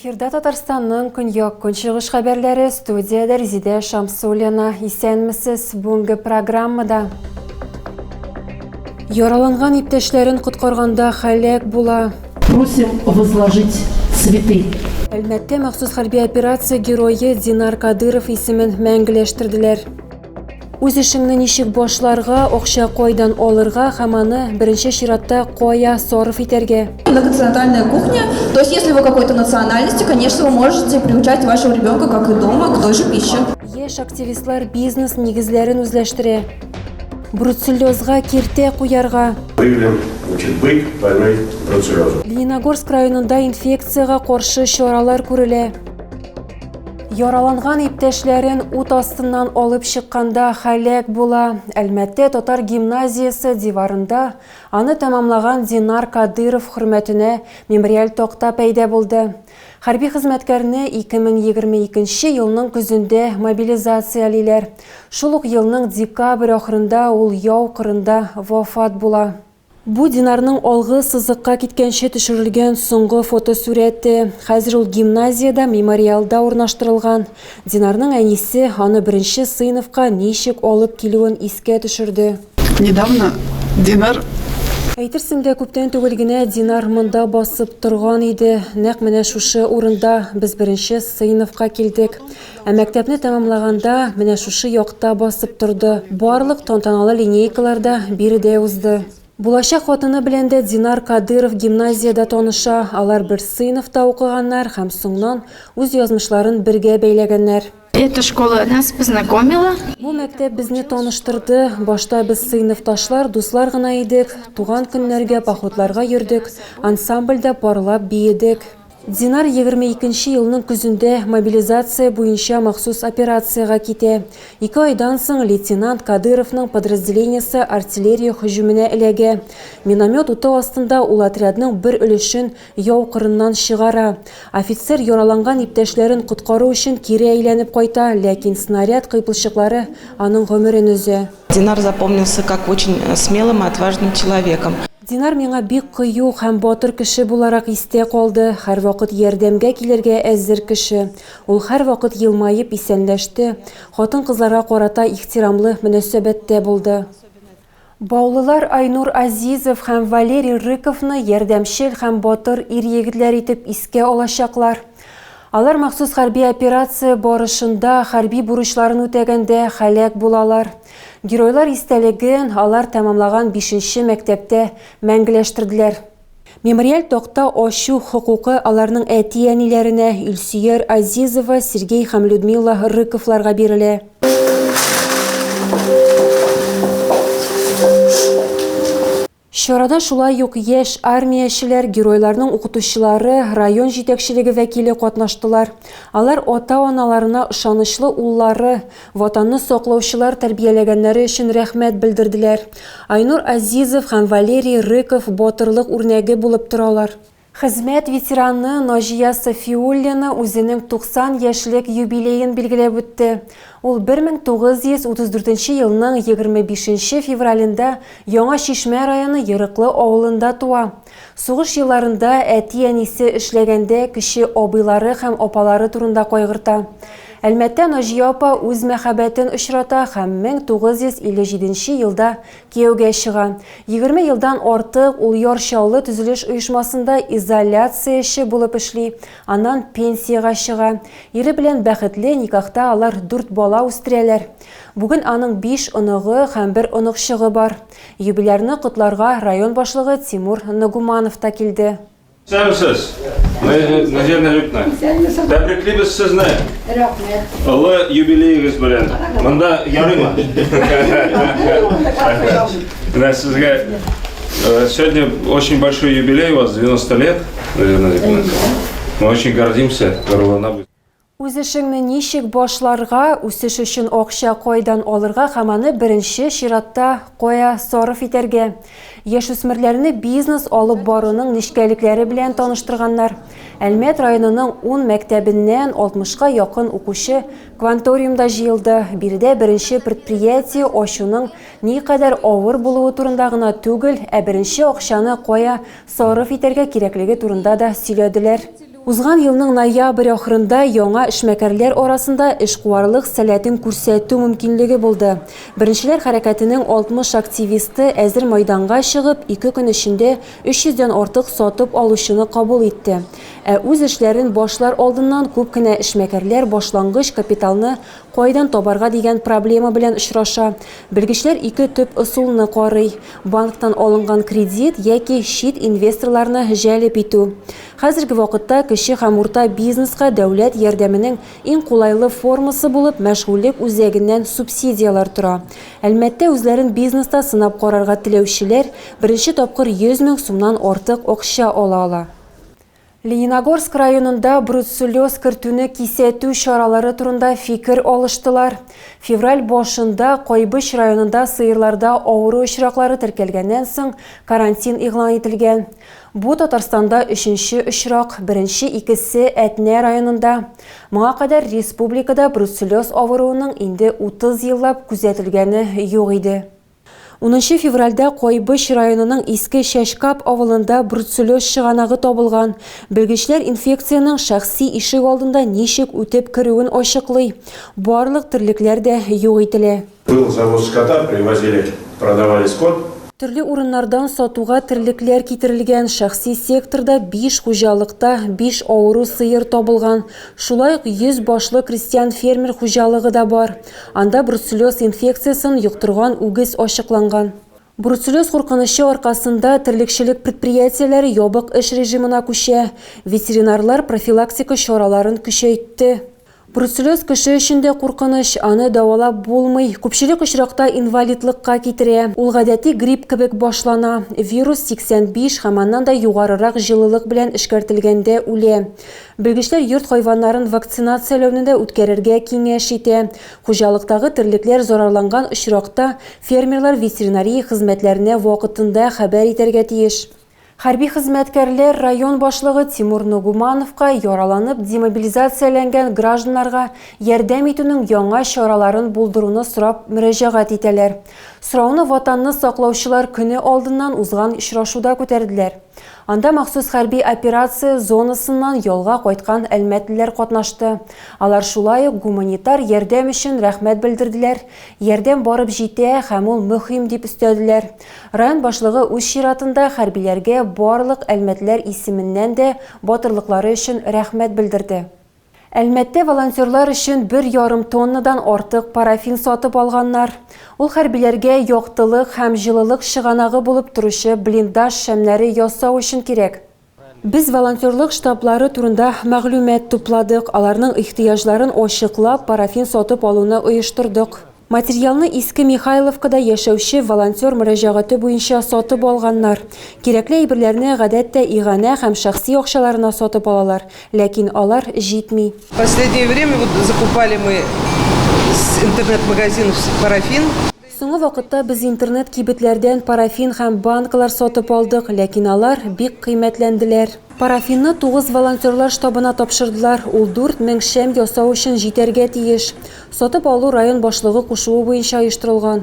Эфирда Татарстанның Көньяк Көнчыгыш хәбәрләре, студияда Резида Шамсуллина. Исәнмесез, бүгенге программада. Яраланган иптәшләрен коткарганда һәлак була. Просим возложить цветы. Әлмәттә махсус хәрби операция геройы Динар Кадыров исемен мәңгеләштерделәр. Үз эшеңне ничек башларга, акча кайдан алырга һәм аны беренче чиратта кая сарыф итәргә. Многонациональная кухня. То есть, если вы какой-то национальности, конечно, вы можете приучать вашего ребенка, как и дома, к той же пище. Яшь активистлар бизнес нигезләрен үзләштерә. Бруцеллезга киртә куярга. Выявлен быть больной бруцеллезом. Лениногорск районында инфекцияга каршы чаралар күрелә. Яраланган иптәшләрен ут астыннан алып чыкканда һәлак була. Әлмәттә татар гимназиясе диварында аны тәмамлаган Динар Кадыров хөрмәтенә мемориаль такта пәйда булды. Хәрби хезмәткәрне 2022 елның көзендә мобилизациялиләр. Шул ук елның декабрь ахырында ул яу кырында вафат була. Бу Динарның алгы сызыкка киткәнче төшерелгән соңгы фотосурәте. Хәзер ул гимназиядә мемориалда урнаштырылган. Динарның әнисе аны беренче сыйныфка ничек алып килүен искә төшерде. Недавно Динар Әйтерсең дә күптән түгел генә Динар монда басып торган иде. Нәкъ менә шушы урында без беренче сыйныфка килдек. Ә мәктәпне тәмамлаганда менә шушы якта басып торды. Барлык тантаналы линейкаларда биредә узды. Булачак хатыны белән дә Динар Кадыров гимназиядә таныша. Алар бер сыйныфта укыганнар һәм соңнан үз язмышларын бергә бәйләгәннәр. Эта школа нас познакомила. Бу мәктәп безне таныштырды. Башта без сыйныфташлар, дуслар гына идек. Туган көннәргә походларга йөрдек. Ансамбльдә парлап биедек. Динар 22 елның күзендә мобилизация буенча махсус операцияга китә. 2 айдан соң лейтенант Кадыровның подразделениясе артиллерия һөҗүменә эләгә. Миномет уты астында ул отрядның бер өлешен яу кырыннан чыгара. Офицер яраланган иптәшләрен коткару өчен кире әйләнеп кайта, ләкин снаряд кыйпылчыклары аның гомерен өзә. Динар запомнился как очень смелым и отважным человеком. Динар миңа бик кыю һәм батыр кеше буларак истә калды. Һәр вакыт ярдәмгә килергә әзер кеше. Ул һәр вакыт елмаеп исәнләште. Хатын-кызларга карата ихтирамлы мөнәсәбәттә булды. Баулылар Айнур Азизов һәм Валерий Рыковны ярдәмчел һәм батыр ир-егетләр итеп искә алачаклар. Алар махсус хәрби операция барышында хәрби бурычларын үтәгәндә һәлак булалар. Геройлар истәлеген алар тәмамлаган 5-нче мәктәптә мәңгеләштерделәр. Мемориаль такта ачу хокукы аларның әти-әниләренә Илсөяр Азизова, Сергей һәм Людмила Рыковларга бирелә. Чарада шулай ук яшь армиячеләр, геройларның укытучылары, район җитәкчелеге вәкиле катнаштылар. Алар ата-аналарына ышанычлы уллары, ватанны саклаучылар тәрбияләгәннәре өчен рәхмәт белдерделәр. Айнур Азизов һәм Валерий Рыков батырлык үрнәге булып торалар. Хезмәт ветераны Нажия Сафиуллина үзенең 90 яшьлек юбилеен билгеләп үтте. Ул 1934 елның 25 февралендә Яңа Шишмә районы Ерыклы авылында туа. Сугыш елларында әти-әнисе эшләгәндә кеше абыйлары һәм апалары турында кайгырта. Әлмәттә Нажия апа үз мәхәббәтен очрата һәм 1957 елда кияүгә чыга. 20 елдан артык ул Ярчаулы төзелеш оешмасында изоляция булып эшли, аннан пенсияга чыга. Ире белән бәхетле никахта алар 4 бала үстерәләр. Бүген аның 5 оныгы һәм 1 оныкчыгы бар. Юбилярны котларга район башлыгы Тимур Нагуманов та килде. Сәмсез, Назирна Лютна. Тәбриклибез сезне. Олы юбилейгіз белән. Монда ярыймы? Сезгә сегодня очень большой юбилей, у вас 90 лет, Назирна Лютна. Мы очень гордимся. Үз эшеңне ничек башларга, үсеш өчен акча кайдан алырга һәм аны беренче чиратта кая сарыф итәргә. Яшүсмерләрне бизнес алып баруның нечкәлекләре белән таныштырганнар. Әлмәт районының 10 мәктәбеннән 60-ка якын укучы кванториумда җыелды. Биредә беренче предприятие ачуның никадәр авыр булуы турында гына түгел, ә беренче акчаны кая сарыф итәргә кирәклеге турында да сөйләделәр. Узган елның ноябрь ахырында яңа эшмәкәрләр арасында эшкуарлык сәләтен күрсәтү мөмкинлеге булды. Беренчеләр хәрәкәтенең 60 активисты әзер майданга чыгып, 2 көн эчендә 300дән артык сатып алучыны кабул итте. Үз эшләрен башлар алдыннан күп кенә эшмәкәрләр башлангыч капиталны кайдан табарга дигән проблема белән очраша. Белгечләр 2 төп ысулны карый: банктан алынган кредит яки чит инвесторларны җәлеп итү. Хәзерге вакытта кече һәм урта бизнеска дәүләт ярдәменең иң кулайлы формасы булып мәшгульлек үзәгеннән субсидиялар тора. Әлбәттә, үзләрен бизнеста сынап карарга теләүчеләр беренче тапкыр 100 мең сумнан артык акча ала. Лениногорск районында бруцеллез кертүне кисәтү чаралары турында фикер алыштылар. Февраль башында Койбыш районында сыерларда авыру очраклары теркәлгәннән соң карантин игълан ителгән. Бу Татарстанда 3нче очрак, беренче икесе Әтнә районында. Моңа кадәр республикада бруцеллез авыруының инде 30 еллап күзәтелгәне юк иде. 10 февральдә Койбыш районының Иске Шәшкап авылында бруцеллез чыганагы табылган. Белгечләр инфекцияның шәхси ишек алдында ничек үтеп керүен ачыклый. Барлык терлекләр дә юк ителә. Был завоз скота, привозили, продавали скот. Төрле урыннардан сатуга терлекләр китерелгән. Шәхси секторда 5 хуҗалыкта 5 авыру сыер табылган. Шулай ук 100 башлы крестьян-фермер хуҗалыгы да бар. Анда бруцеллез инфекциясын юктырган үгез ачыкланган. Бруцеллез куркынычы аркасында терлекчелек предприятиеләре ябык эш режимына күчә. Ветеринарлар профилактика чараларын күчәйтте. Бруцеллез кеше өчен дә куркыныч, аны дәвалап булмый. Күпчелек очракта инвалидлыкка китерә. Ул гадәти грипп кебек башлана. Вирус 85 һәм аннан да югарырак җылылык белән эшкәртелгәндә үлә. Белгечләр йорт хайваннарын вакцинацияләүне дә үткәрергә киңәш итә. Хуҗалыктагы терлекләр зарарланган очракта фермерлар ветеринария хезмәтләренә вакытында хәбәр итәргә тиеш. Хәрби хезмәткәрләр район башлыгы Тимур Нугумановка яраланып демобилизацияләнгән гражданнарга ярдәм итүнең яңа чараларын булдыруны сорап мөрәҗәгать итәләр. Сорауны ватанны саклаучылар көне алдыннан узган очрашуда күтәрделәр. Анда махсус хәрби операция зонасыннан ялга кайткан әлмәтлеләр катнашты. Алар шулай ук гуманитар ярдәм өчен рәхмәт белдерделәр. Ярдәм барып җитә һәм ул мөһим дип өстәделәр. Район башлыгы үз чиратында хәрбиләргә барлык әлмәтләр исеменнән дә батырлыклары өчен рәхмәт белдерде. Әлмәттә волонтерлар өчен 1,5 тоннадан артык парафин сатып алганнар. Ул хәрбиләргә яктылык һәм җылылык чыганагы булып торучы блиндаж шәмнәре ясау өчен кирәк. Без волонтерлык штаблары турында мәгълүмат тупладык, аларның ихтыяҗларын ачыклап, парафин сатып алуны оештырдык. Материалны Иске Михайловкада яшәүче волонтер мөрәҗәгате буенча сатып алганнар. Кирәкле әйберләрне гадәттә иганә һәм шәхси акчаларына сатып алалар, ләкин алар җитми. В последнее время закупали мы с интернет-магазинов парафин. Соңгы вакытта без интернет кибетләрдән парафин һәм банкалар сатып алдык, ләкин алар бик кыйммәтләнделәр. Парафинны 9 волонтерлар штабына тапшырдылар. Ул 4000 шәм ясау өчен җитәргә тиеш. Сатып алу район башлыгы кушуы буенча оештырылган.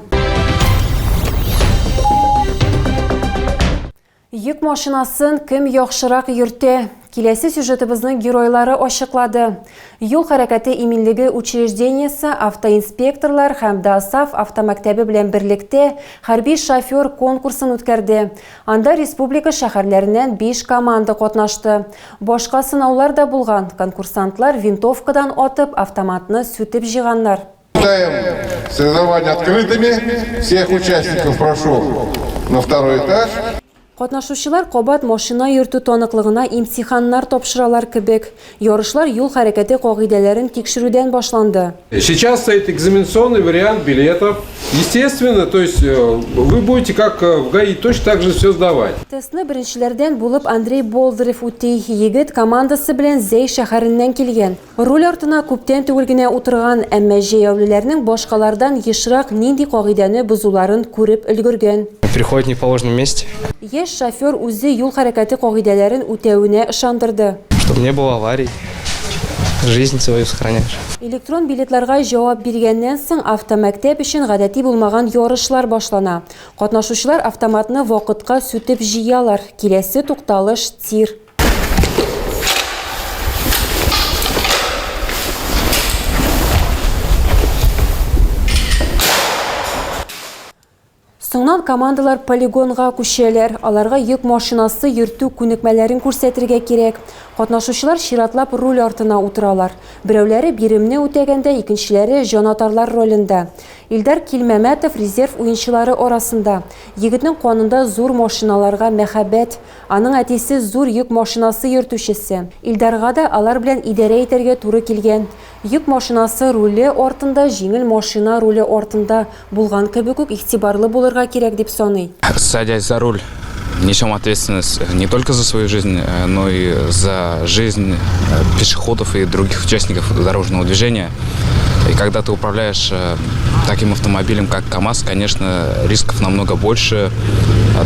Йөк машинасын кем яхшырак йөртә? Киләсе сюжетыбызның геройлары ачыклады. Юл хәрәкәте иминлеге учреждениесе, автоинспекторлар һәм ДАСАФ автомәктәбе белән берлектә хәрби шофер конкурсын үткәрде. Анда республика шәһәрләреннән 5 команда катнашты. Башка сынаулар да булган. Конкурсантлар винтовкадан атып, автоматны сүтеп җыйганнар. Соревнования открытыми. Всех участников прошу на второй этаж. Катнашучылар кабат машина йөртү таныклыгына имтиханнар тапшыралар кебек. Ярышлар юл хәрәкәте кагыйдәләрен тикшерүдән башланды. Сейчас стоит экзаменационный вариант билетов. Естественно, то есть вы будете как в ГАИ точно так же все сдавать. Тестны беренчеләрдән булып Андрей Болдырев үти. Егет командасы белән Зәй шәһәреннән килгән. Руль артына күптән түгел генә утырган, әмма җәяүлеләрнең башкалардан ешрак нинди кагыйдәне бузуларын күреп өлгергән. Приходит в неположенном месте. Яшь шофер үзе юл хәрәкәте кагыйдәләрен үтәвенә ышандырды. Чтобы не было аварий, жизнь свою сохраняешь. Электрон билетларга җавап биргәннән соң автомәктәп өчен гадәти булмаган ярышлар башлана. Катнашучылар автоматны вакытка сүтеп җыялар. Киләсе тукталыш тир. Соңнан командалар полигонга күчәләр. Аларга йөк машинасы йөртү күнекмәләрен күрсәтергә кирәк. Катнашучылар чиратлап руль артына утыралар. Берәүләре биремне үтәгәндә, икенчеләре җанатарлар ролендә. Илдар Килмәмәтов резерв уенчылары арасында. Егетнең канында зур машиналарга мәхәббәт. Аның әтисе зур йөк машинасы йөртүчесе. Илдарга да алар белән идарә итәргә туры килгән. Йөк машинасы руле артында, җиңел машина руле артында булган кебек үк игътибарлы булырга кирәк дип саный. Садясь за руль, несем ответственность не только за свою жизнь, но и за жизнь пешеходов и других участников дорожного движения. И когда ты управляешь таким автомобилем, как КАМАЗ, конечно, рисков намного больше.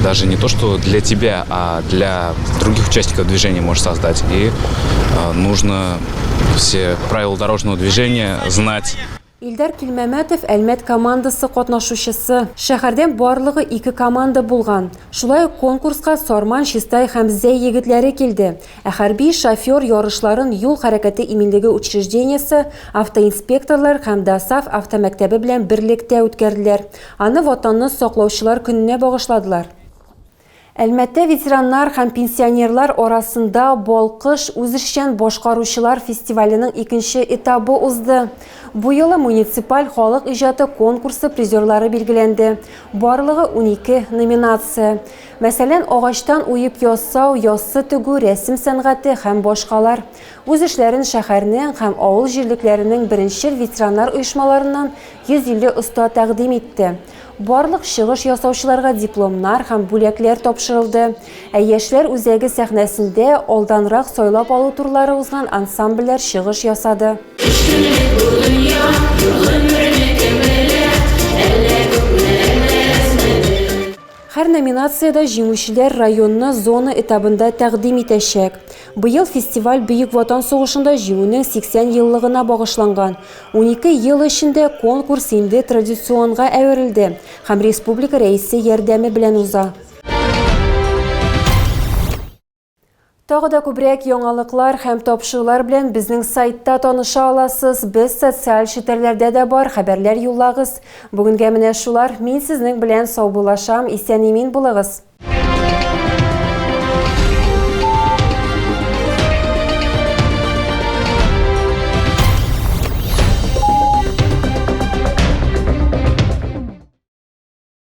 Даже не то, что для тебя, а для других участников движения можешь создать. И нужно все правила дорожного движения знать. Илдар Килмәмәтов Әлмәт командасы катнашучысы. Шәһәрдән барлыгы 2 команда булган. Шулай ук конкурска Сарман, Чистай һәм Зәй егетләре килде. Ә хәрби шофер ярышларын юл хәрәкәте иминлеге учреждениесе, автоинспекторлар һәм ДАСАФ автомәктәбе белән берлектә үткәрделәр. Аны ватанны саклаучылар көненә багышладылар. Әлмәттә ветераннар һәм пенсионерлар арасында Балкыш үзешчән башкаручылар фестиваленең 2нче этабы узды. Бу елы муниципаль халык иҗаты конкурсы призерлары билгеләнде. Барлыгы 12 номинация. Мәсәлән, агачтан уеп ясау, яссы тегү, рәсем сәнгате һәм башкалар. Үз эшләрен шәһәрнең һәм авыл җирлекләренең беренчел ветераннар оешмаларыннан 150 оста тәкъдим итте. Барлык чыгыш ясаучыларга дипломнар һәм бүләкләр тапшырылды. Ә яшьләр үзәге сәхнәсендә алданрак сайлап алу турлары узган ансамбльләр чыгыш ясады. Һәр номинациядә җиңүчеләр районны зона этабында тәкъдим итәчәк. Быел фестиваль Бөек Ватан сугышында җиңүнең 80 еллыгына багышланган. 12 ел эчендә конкурс инде традиционга әверелде һәм республика рәисе ярдәме белән уза. Тагы да күбрәк яңалыклар һәм тапшырулар белән безнең сайтта таныша аласыз. Без социаль челтәрләрдә дә бар, хәбәрләр юллагыз. Бүгенгә менә шулар. Мин сезнең белән сау булашам, исән-имин булыгыз.